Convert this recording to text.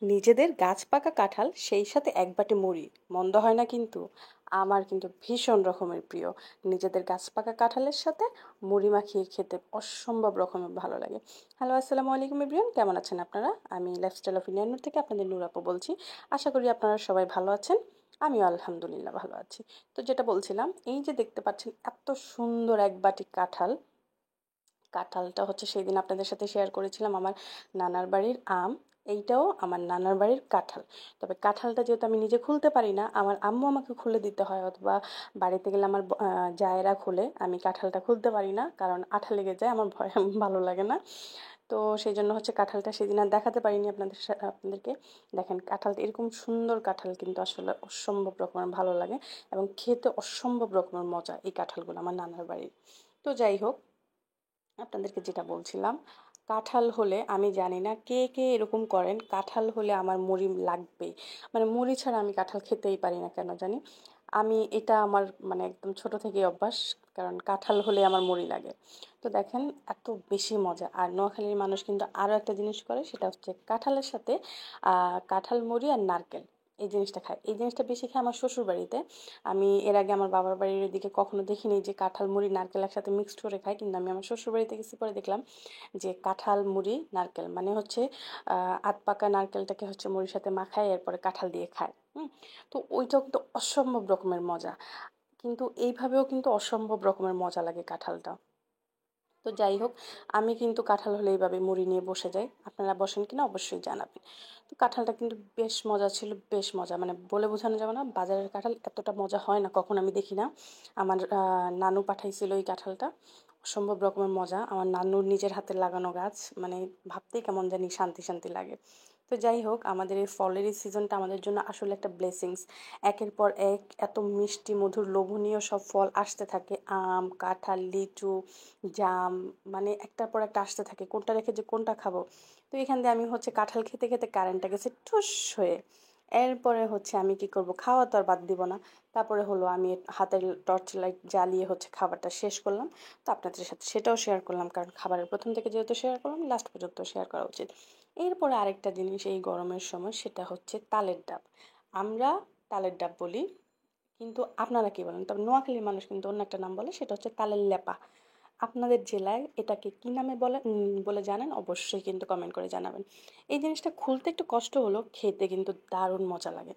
নিজেদের গাছ পাকা কাঁঠাল সেই সাথে এক বাটি মুড়ি, মন্দ হয় না কিন্তু। আমার কিন্তু ভীষণ রকমের প্রিয়। নিজেদের গাছ পাকা কাঁঠালের সাথে মুড়ি মাখিয়ে খেতে অসম্ভব রকমের ভালো লাগে। হ্যালো, আসসালামু আলাইকুম এভরিওয়ান, কেমন আছেন আপনারা? আমি লাইফস্টাইল অফ ইন্ডিয়ান থেকে আপনাদের নূর আপু বলছি। আশা করি আপনারা সবাই ভালো আছেন। আমিও আলহামদুলিল্লাহ ভালো আছি। তো যেটা বলছিলাম, এই যে দেখতে পাচ্ছেন এত সুন্দর এক বাটি কাঁঠাল। কাঁঠালটা হচ্ছে সেদিন আপনাদের সাথে শেয়ার করেছিলাম আমার নানার বাড়ির আম। এইটাও আমার নানার বাড়ির কাঁঠাল। তবে কাঁঠালটা যেহেতু আমি নিজে খুলতে পারি না, আমার আম্মু আমাকে খুলে দিতে হয়, অথবা বাড়িতে গেলে আমার জায়েরা খুলে, আমি কাঁঠালটা খুলতে পারি না কারণ আঠা লেগে যায়, আমার ভয়, ভালো লাগে না। তো সেই জন্য হচ্ছে কাঁঠালটা সেদিন আর দেখাতে পারিনি আপনাদেরকে। দেখেন কাঁঠালটা এরকম সুন্দর কাঁঠাল কিন্তু আসলে অসম্ভব রকমের ভালো লাগে এবং খেতে অসম্ভব রকমের মজা এই কাঁঠালগুলো আমার নানার বাড়ির। তো যাই হোক, আপনাদেরকে যেটা বলছিলাম, কাঁঠাল হলে আমি জানি না কে কে এরকম করেন, কাঁঠাল হলে আমার মুড়ি লাগবেই। মানে মুড়ি ছাড়া আমি কাঁঠাল খেতেই পারি না কেন জানি। আমি এটা আমার মানে একদম ছোট থেকেই অভ্যাস, কারণ কাঁঠাল হলে আমার মুড়ি লাগে। তো দেখেন এত বেশি মজা। আর নোয়াখালীর মানুষ কিন্তু আরও একটা জিনিস করে, সেটা হচ্ছে কাঁঠালের সাথে কাঁঠাল মুড়ি আর নারকেল, এই জিনিসটা খায়। এই জিনিসটা বেশি খায় আমার শ্বশুর বাড়িতে। আমি এর আগে আমার বাবার বাড়ির এদিকে কখনো দেখিনি যে কাঁঠাল মুড়ি নারকেল একসাথে মিক্সড করে খায়, কিন্তু আমি আমার শ্বশুর বাড়িতে গেছি পরে দেখলাম যে কাঁঠাল মুড়ি নারকেল মানে হচ্ছে আধ পাকা নারকেলটাকে হচ্ছে মুড়ির সাথে মাখায় এরপরে কাঁঠাল দিয়ে খায়। তো ওইটাও কিন্তু অসম্ভব রকমের মজা। কিন্তু এইভাবেও কিন্তু অসম্ভব রকমের মজা লাগে কাঁঠালটা। তো যাই হোক, আমি কিন্তু কাঁঠাল হলে এইভাবে মুড়ি নিয়ে বসে যাই। আপনারা বসেন কিনা অবশ্যই জানাবেন। তো কাঁঠালটা কিন্তু বেশ মজা ছিল, বেশ মজা, মানে বলে বোঝানো যাবে না। বাজারের কাঁঠাল এতটা মজা হয় না, কখন আমি দেখি না। আমার নানু পাঠাইছিল এই কাঁঠালটা। অসম্ভব রকমের মজা, আমার নানুর নিজের হাতে লাগানো গাছ, মানে ভাবতেই কেমন জানি শান্তি শান্তি লাগে। তো যাই হোক, আমাদের এই ফলের এই সিজনটা আমাদের জন্য আসলে একটা ব্লেসিংস। একের পর এক এত মিষ্টি মধুর লোভনীয় সব ফল আসতে থাকে, আম, কাঁঠাল, লিচু, জাম, মানে একটার পর একটা আসতে থাকে, কোনটা রেখে যে কোনটা খাবো। তো এখান দিয়ে আমি হচ্ছে কাঁঠাল খেতে খেতে কারেন্টটা গেছে ঠুস হয়ে। এরপরে হচ্ছে আমি কি করব, খাওয়া তো আর বাদ দিব না। তারপরে হলো আমি হাতের টর্চ লাইট জ্বালিয়ে হচ্ছে খাবারটা শেষ করলাম। তো আপনাদের সাথে সেটাও শেয়ার করলাম, কারণ খাবারের প্রথম থেকে যেহেতু শেয়ার করলাম, লাস্ট পর্যন্ত শেয়ার করা উচিত। এরপরে আরেকটা জিনিস এই গরমের সময়, সেটা হচ্ছে তালের ডাব। আমরা তালের ডাব বলি, কিন্তু আপনারা কি বলেন? তবে নোয়াখালীর মানুষ কিন্তু অন্য একটা নাম বলে, সেটা হচ্ছে তালের ল্যাপা। আপনাদের জেলায় এটাকে কি নামে বলে বলে জানেন অবশ্যই কিন্তু কমেন্ট করে জানাবেন। এই জিনিসটা খুলতে একটু কষ্ট হলো, খেতে কিন্তু দারুণ মজা লাগে।